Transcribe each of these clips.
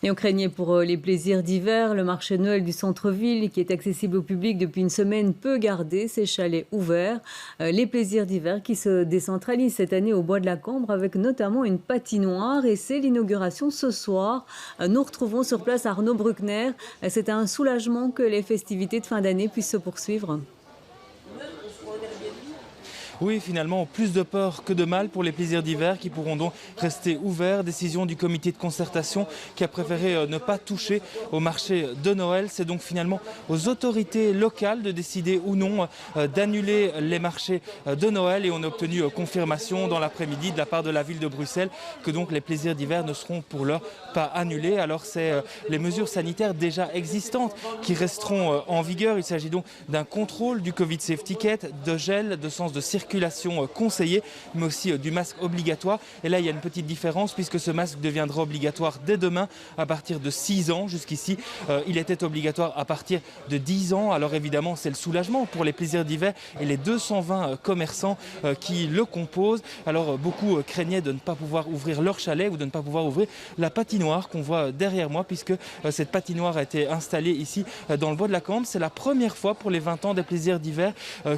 Et on craignait pour les plaisirs d'hiver. Le marché de Noël du centre-ville, qui est accessible au public depuis une semaine, peut garder ses chalets ouverts. Les plaisirs d'hiver qui se décentralisent cette année au Bois de la Cambre, avec notamment une patinoire. Et c'est l'inauguration ce soir. Nous retrouvons sur place Arnaud Bruckner. C'est un soulagement que les festivités de fin d'année puissent se poursuivre. Oui, finalement, plus de peur que de mal pour les plaisirs d'hiver qui pourront donc rester ouverts. Décision du comité de concertation qui a préféré ne pas toucher au marché de Noël. C'est donc finalement aux autorités locales de décider ou non d'annuler les marchés de Noël. Et on a obtenu confirmation dans l'après-midi de la part de la ville de Bruxelles que donc les plaisirs d'hiver ne seront pour l'heure pas annulés. Alors c'est les mesures sanitaires déjà existantes qui resteront en vigueur. Il s'agit donc d'un contrôle du Covid Safety Ticket, de gel, de sens de circulation conseillée, mais aussi du masque obligatoire. Et là, il y a une petite différence puisque ce masque deviendra obligatoire dès demain à partir de 6 ans. Jusqu'ici, il était obligatoire à partir de 10 ans. Alors évidemment, c'est le soulagement pour les plaisirs d'hiver et les 220 commerçants qui le composent. Alors beaucoup craignaient de ne pas pouvoir ouvrir leur chalet ou de ne pas pouvoir ouvrir la patinoire qu'on voit derrière moi, puisque cette patinoire a été installée ici dans le Bois de la Cambre. C'est la première fois pour les 20 ans des plaisirs d'hiver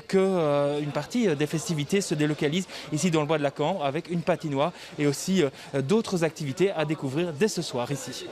qu'une partie des festivités se délocalise ici dans le Bois de la Cambre avec une patinoire et aussi d'autres activités à découvrir dès ce soir ici.